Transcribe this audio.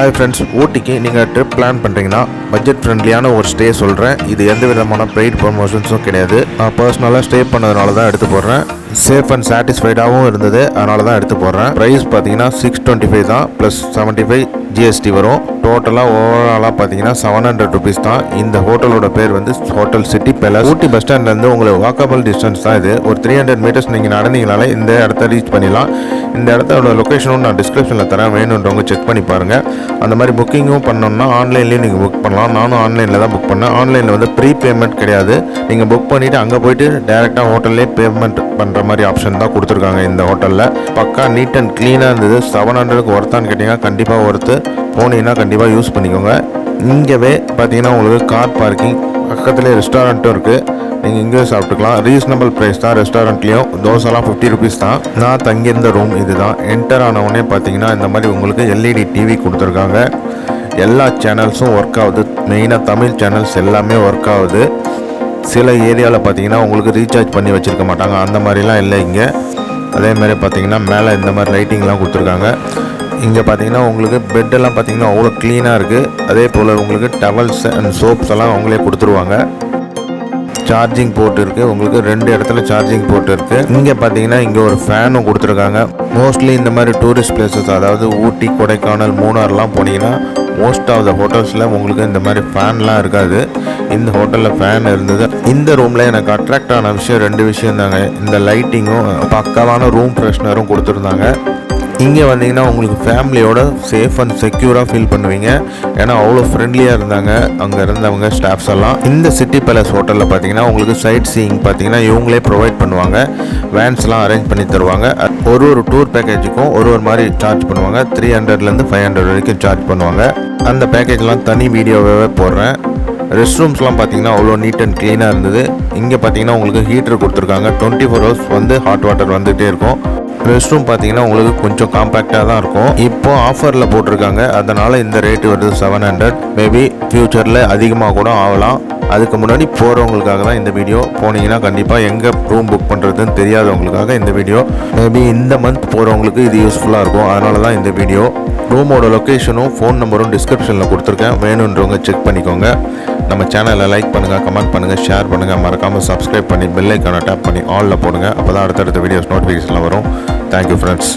Hi friends, ஊட்டிக்கு நீங்கள் trip plan பண்ணுறீங்கன்னா பட்ஜெட் ஃப்ரெண்ட்லியான ஒரு ஸ்டே சொல்கிறேன். இது எந்த விதமான பெய்ட் ப்ரொமோஷன்ஸும் கிடையாது. நான் பர்சனலாக ஸ்டே பண்ணதுனால தான் எடுத்து போடுறேன். சேஃப் அண்ட் சாட்டிஸ்ஃபைடாகவும் இருந்தது, அதனால தான் எடுத்து போடுறேன். ப்ரைஸ் பார்த்தீங்கன்னா 625 தான், ப்ளஸ் 75 ஜிஎஸ்டி வரும். டோட்டலாக ஓவராலாக பார்த்தீங்கன்னா 700 ருபீஸ் தான். இந்த ஹோட்டலோட பேர் வந்து ஹோட்டல் சிட்டி பேலஸ். ஊட்டி பஸ் ஸ்டாண்ட்லேருந்து உங்களுக்கு வாக்கபிள் டிஸ்டன்ஸ் தான் இது. ஒரு 300 மீட்டர்ஸ் நீங்கள் நடந்தீங்கனாலே இந்த இடத்த ரீச் பண்ணிடலாம். இந்த இடத்தோட லொக்கேஷனும் நான் டிஸ்கிரிப்ஷனில் தரேன், வேணுன்றவங்க செக் பண்ணி பாருங்கள். அந்த மாதிரி புக்கிங்கும் பண்ணோம்னா ஆன்லைன்லேயும் நீங்கள் புக் பண்ணலாம். நானும் ஆன்லைனில் தான் புக் பண்ணேன். ஆன்லைனில் வந்து ப்ரீ பேமெண்ட் கிடையாது. நீங்கள் புக் பண்ணிவிட்டு அங்கே போயிட்டு டேரெக்டாக ஹோட்டல்லே பேமெண்ட் பண்ணுற மாதிரி ஆப்ஷன் தான் கொடுத்துருக்காங்க. இந்த ஹோட்டலில் பக்கா நீட் அண்ட் க்ளீனாக இருந்தது. 700க்கு ஒர்த்தான்னு கேட்டிங்கன்னா கண்டிப்பாக ஒர்த்து. போனீங்கன்னா கண்டிப்பாக யூஸ் பண்ணிக்கோங்க. இங்கேவே பார்த்தீங்கன்னா உங்களுக்கு கார் பார்க்கிங், பக்கத்துலேயே ரெஸ்டாரண்ட்டும் இருக்குது. நீங்கள் இங்கே சாப்பிட்டுக்கலாம். ரீசனபிள் ப்ரைஸ் தான். ரெஸ்டாரண்ட்லேயும் தோசைலாம் 50 ருபீஸ் தான். நான் தங்கியிருந்த ரூம் இது தான். என்டர் ஆனவுடனே பார்த்தீங்கன்னா இந்த மாதிரி உங்களுக்கு எல்இடி டிவி கொடுத்துருக்காங்க. எல்லா சேனல்ஸும் ஒர்க் ஆகுது. மெயினாக தமிழ் சேனல்ஸ் எல்லாமே ஒர்க் ஆகுது. சில ஏரியாவில் பார்த்தீங்கன்னா உங்களுக்கு ரீசார்ஜ் பண்ணி வச்சுருக்க மாட்டாங்க, அந்த மாதிரிலாம் இல்லை இங்கே. அதேமாதிரி பார்த்தீங்கன்னா மேலே இந்த மாதிரி லைட்டிங்லாம் கொடுத்துருக்காங்க. இங்கே பார்த்தீங்கன்னா உங்களுக்கு பெட்டெல்லாம் பார்த்தீங்கன்னா அவ்வளோ க்ளீனாக இருக்குது. அதே போல் உங்களுக்கு டவல்ஸ் அண்ட் சோப்ஸ் எல்லாம் அவங்களே கொடுத்துருவாங்க. சார்ஜிங் போர்ட் இருக்குது. உங்களுக்கு 2 இடத்துல சார்ஜிங் போர்ட் இருக்குது. இங்கே பார்த்தீங்கன்னா இங்கே ஒரு ஃபேனும் கொடுத்துருக்காங்க. மோஸ்ட்லி இந்த மாதிரி டூரிஸ்ட் பிளேசஸ், அதாவது ஊட்டி, கொடைக்கானல், மூணார்லாம் போனீங்கன்னா மோஸ்ட் ஆஃப் த ஹோட்டல்ஸில் உங்களுக்கு இந்த மாதிரி ஃபேன்லாம் இருக்காது. இந்த ஹோட்டலில் ஃபேன் இருந்தது. இந்த ரூமில் எனக்கு அட்ராக்ட் ஆன விஷயம் 2 விஷயம் தாங்க. இந்த லைட்டிங்கும் பக்காவான ரூம் ஃப்ரெஷ்னரும் கொடுத்துருந்தாங்க. இங்கே வந்தீங்கன்னா உங்களுக்கு ஃபேமிலியோட சேஃப் அண்ட் செக்யூராக ஃபீல் பண்ணுவீங்க. ஏன்னா அவ்வளோ ஃப்ரெண்ட்லியாக இருந்தாங்க அங்கே இருந்தவங்க ஸ்டாஃப்ஸ் எல்லாம். இந்த சிட்டி பேலஸ் ஹோட்டலில் பார்த்தீங்கன்னா உங்களுக்கு சைட் சீயிங் பார்த்தீங்கன்னா இவங்களே ப்ரொவைட் பண்ணுவாங்க. வேன்ஸ்லாம் அரேஞ்ச் பண்ணி தருவாங்க. ஒரு டூர் பேக்கேஜுக்கும் ஒரு மாதிரி சார்ஜ் பண்ணுவாங்க. 300லேருந்து 500 வரைக்கும் சார்ஜ் பண்ணுவாங்க. அந்த பேக்கேஜ்லாம் தனி வீடியோவே போடுறேன். ரெஸ்ட் ரூம்ஸ்லாம் பார்த்தீங்கன்னா அவ்வளோ நீட் அண்ட் க்ளீனாக இருந்தது. இங்கே பார்த்தீங்கன்னா உங்களுக்கு ஹீட்டர் கொடுத்துருக்காங்க. 24 ஹவர்ஸ் வந்து ஹாட் வாட்டர் வந்துகிட்டே இருக்கும். ரெஸ்ட் ரூம் பார்த்தீங்கன்னா உங்களுக்கு கொஞ்சம் காம்பேக்டாக தான் இருக்கும். இப்போ ஆஃபரில் போட்டிருக்காங்க, அதனால் இந்த ரேட்டு வருது 700. மேபி ஃப்யூச்சரில் அதிகமாக கூட ஆகலாம். அதுக்கு முன்னாடி போகிறவங்களுக்காக தான் இந்த வீடியோ. போனீங்கன்னா கண்டிப்பாக எங்கே ரூம் புக் பண்ணுறதுன்னு தெரியாதவங்களுக்காக இந்த வீடியோ. மேபி இந்த மந்த் போகிறவங்களுக்கு இது யூஸ்ஃபுல்லாக இருக்கும், அதனால தான் இந்த வீடியோ. ரூமோட லொக்கேஷனும் ஃபோன் நம்பரும் டிஸ்கிரிப்ஷனில் கொடுத்துருக்கேன், வேணுன்றவங்க செக் பண்ணிக்கோங்க. நம்ம சேனலை லைக் பண்ணுங்கள், கமெண்ட் பண்ணுங்கள், ஷேர் பண்ணுங்கள். மறக்காமல் சப்ஸ்கிரைப் பண்ணி பெல் ஐக்கானை டேப் பண்ணி ஆலில் போடுங்க. அப்போ தான் அடுத்தடுத்த வீடியோஸ் நோட்டிஃபிகேஷனில் வரும். Thank you friends.